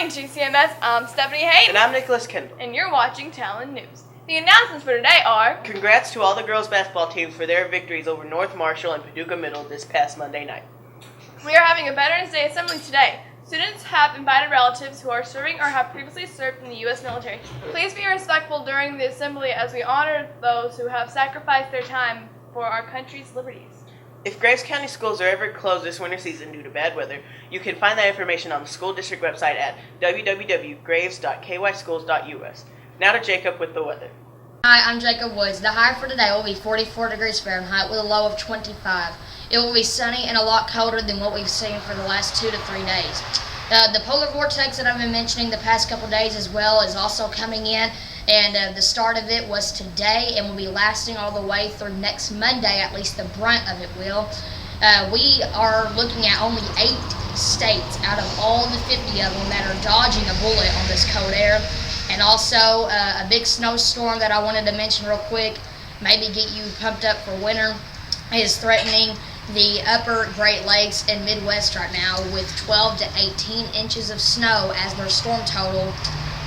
GCMS, I'm Stephanie Hayden. And I'm Nicholas Kendall. And you're watching Talon News. The announcements for today are... Congrats to all the girls' basketball teams for their victories over North Marshall and Paducah Middle this past Monday night. We are having a Veterans Day assembly today. Students have invited relatives who are serving or have previously served in the U.S. military. Please be respectful during the assembly as we honor those who have sacrificed their time for our country's liberties. If Graves County schools are ever closed this winter season due to bad weather, you can find that information on the school district website at www.graves.kyschools.us. Now to Jacob with the weather. Hi, I'm Jacob Woods. The high for today will be 44 degrees Fahrenheit with a low of 25. It will be sunny and a lot colder than what we've seen for the last 2 to 3 days. The polar vortex that I've been mentioning the past couple days as well is also coming in, and the start of it was today and will be lasting all the way through next Monday, at least the brunt of it will. We are looking at only 8 states out of all the 50 of them that are dodging a bullet on this cold air. And also a big snowstorm that I wanted to mention real quick, maybe get you pumped up for winter, is threatening the upper Great Lakes and Midwest right now with 12 to 18 inches of snow as their storm total.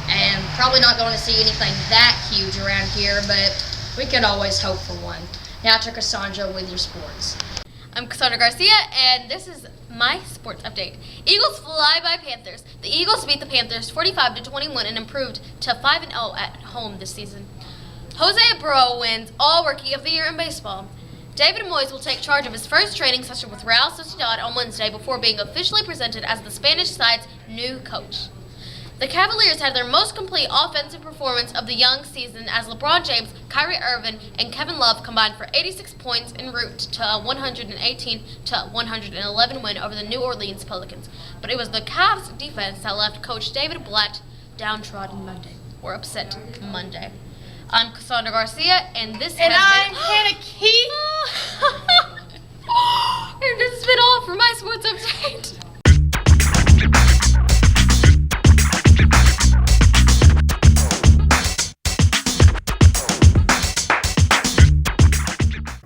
And probably not going to see anything that huge around here, but we could always hope for one. Now to Cassandra with your sports. I'm Cassandra Garcia, and this is my sports update. Eagles fly by Panthers. The Eagles beat the Panthers 45-21 and improved to 5-0 at home this season. Jose Abreu wins All Rookie of the Year in baseball. David Moyes will take charge of his first training session with Real Sociedad on Wednesday before being officially presented as the Spanish side's new coach. The Cavaliers had their most complete offensive performance of the young season as LeBron James, Kyrie Irving, and Kevin Love combined for 86 points en route to a 118-111 win over the New Orleans Pelicans. But it was the Cavs' defense that left Coach David Blatt downtrodden upset Monday. I'm Cassandra Garcia, and this and has I'm been... Hannah Keith. And this has been all for my sports update.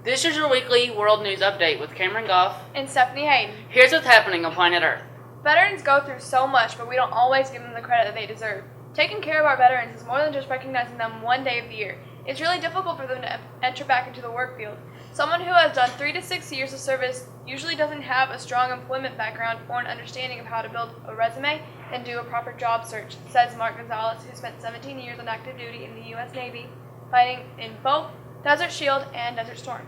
This is your weekly world news update with Cameron Goff And Stephanie Hayden. Here's what's happening on planet Earth. Veterans go through so much, but we don't always give them the credit that they deserve. Taking care of our veterans is more than just recognizing them one day of the year. It's really difficult for them to enter back into the work field. Someone who has done 3 to 6 years of service usually doesn't have a strong employment background or an understanding of how to build a resume and do a proper job search, says Mark Gonzalez, who spent 17 years on active duty in the U.S. Navy, fighting in both Desert Shield and Desert Storm.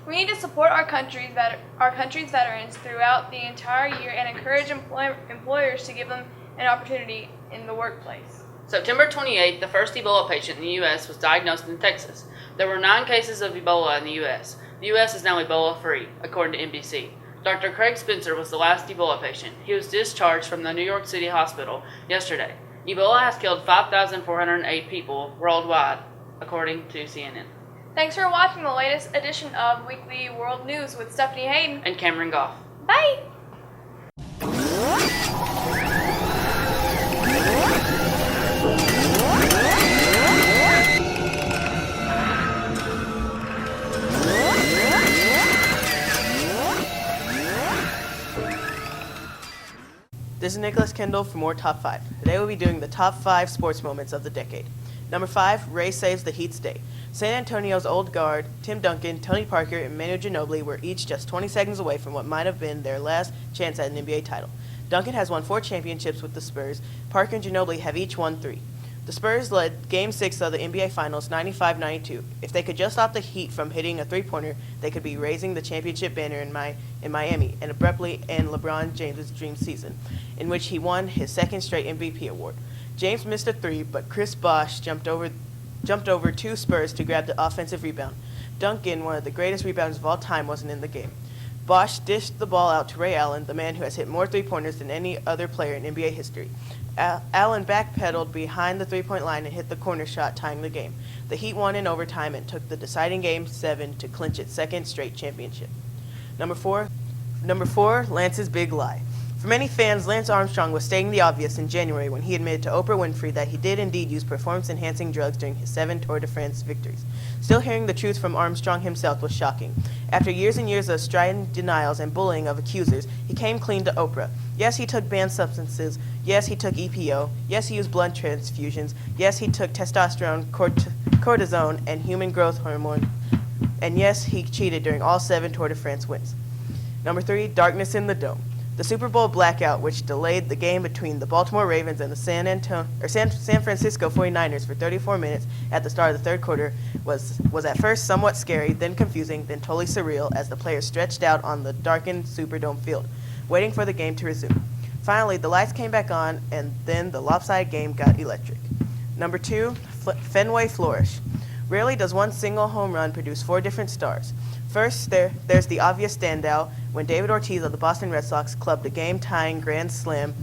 We need to support our country's veterans throughout the entire year and encourage employers to give them an opportunity in the workplace. September 28th, the first Ebola patient in the U.S. was diagnosed in Texas. There were 9 cases of Ebola in the U.S. The U.S. is now Ebola-free, according to NBC. Dr. Craig Spencer was the last Ebola patient. He was discharged from the New York City hospital yesterday. Ebola has killed 5,408 people worldwide, according to CNN. Thanks for watching the latest edition of Weekly World News with Stephanie Hayden and Cameron Goff. Bye! This is Nicholas Kendall for more Top 5. Today we'll be doing the Top 5 sports moments of the decade. Number 5, Ray saves the Heat's day. San Antonio's old guard, Tim Duncan, Tony Parker, and Manu Ginobili were each just 20 seconds away from what might have been their last chance at an NBA title. Duncan has won 4 championships with the Spurs. Parker and Ginobili have each won 3. The Spurs led Game 6 of the NBA Finals 95-92. If they could just stop the Heat from hitting a three-pointer, they could be raising the championship banner in Miami and abruptly end LeBron James' dream season, in which he won his second straight MVP award. James missed a 3, but Chris Bosh jumped over 2 Spurs to grab the offensive rebound. Duncan, one of the greatest rebounders of all time, wasn't in the game. Bosh dished the ball out to Ray Allen, the man who has hit more three-pointers than any other player in NBA history. Allen backpedaled behind the three-point line and hit the corner shot, tying the game. The Heat won in overtime and took the deciding Game 7 to clinch its second straight championship. Number 4, Lance's big lie. For many fans, Lance Armstrong was stating the obvious in January when he admitted to Oprah Winfrey that he did indeed use performance-enhancing drugs during his 7 Tour de France victories. Still, hearing the truth from Armstrong himself was shocking. After years and years of strident denials and bullying of accusers, he came clean to Oprah. Yes, he took banned substances. Yes, he took EPO. Yes, he used blood transfusions. Yes, he took testosterone, cortisone, and human growth hormone. And yes, he cheated during all 7 Tour de France wins. Number 3, darkness in the dome. The Super Bowl blackout, which delayed the game between the Baltimore Ravens and the San Francisco 49ers for 34 minutes at the start of the third quarter, was at first somewhat scary, then confusing, then totally surreal as the players stretched out on the darkened Superdome field, waiting for the game to resume. Finally, the lights came back on, and then the lopsided game got electric. Number 2, Fenway flourish. Rarely does one single home run produce 4 different stars. First, there's the obvious standout when David Ortiz of the Boston Red Sox clubbed a game-tying grand slam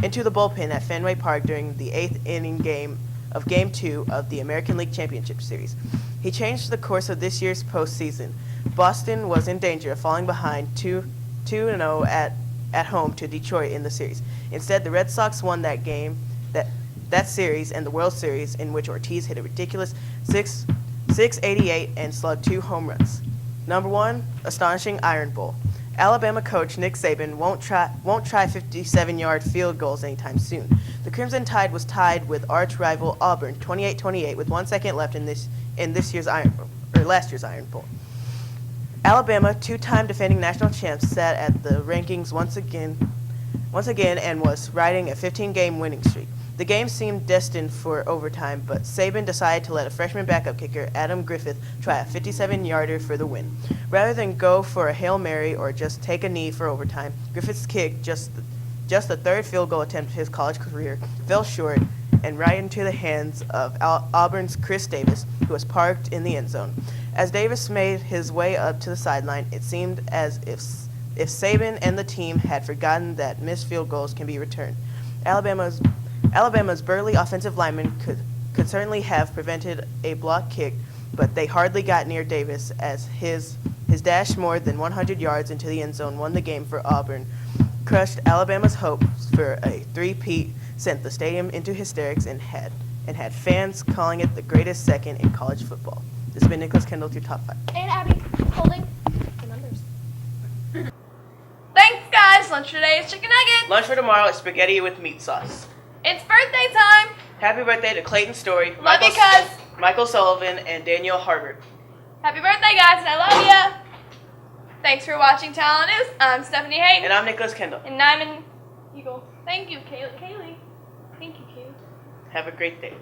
into the bullpen at Fenway Park during the 8th inning game of Game 2 of the American League Championship Series. He changed the course of this year's postseason. Boston was in danger of falling behind 2-0 at home to Detroit in the series. Instead, the Red Sox won that game, that series, and the World Series, in which Ortiz hit a ridiculous 688 and slugged 2 home runs. Number 1, astonishing Iron Bowl. Alabama coach Nick Saban won't try 57-yard field goals anytime soon. The Crimson Tide was tied with arch rival Auburn 28-28 with 1 second left in last year's Iron Bowl. Alabama, 2-time defending national champs, sat at the rankings once again and was riding a 15-game winning streak. The game seemed destined for overtime, but Saban decided to let a freshman backup kicker, Adam Griffith, try a 57-yarder for the win. Rather than go for a Hail Mary or just take a knee for overtime, Griffith's kick, just the third field goal attempt of his college career, fell short and right into the hands of Auburn's Chris Davis, who was parked in the end zone. As Davis made his way up to the sideline, it seemed as if Saban and the team had forgotten that missed field goals can be returned. Alabama's burly offensive linemen could certainly have prevented a block kick, but they hardly got near Davis as his dash more than 100 yards into the end zone won the game for Auburn, crushed Alabama's hopes for a three-peat, sent the stadium into hysterics, and had fans calling it the greatest second in college football. This has been Nicholas Kendall, your top 5. And Abby holding the numbers. Thanks, guys. Lunch today is chicken nuggets. Lunch for tomorrow is spaghetti with meat sauce. It's birthday time. Happy birthday to Clayton Story, Love you, cuz. Michael Sullivan, and Daniel Harvard. Happy birthday, guys, and I love ya. Thanks for watching Talon News. I'm Stephanie Hayden. And I'm Nicholas Kendall. And I'm an Eagle. Thank you, Kaylee. Thank you, Kaylee. Have a great day.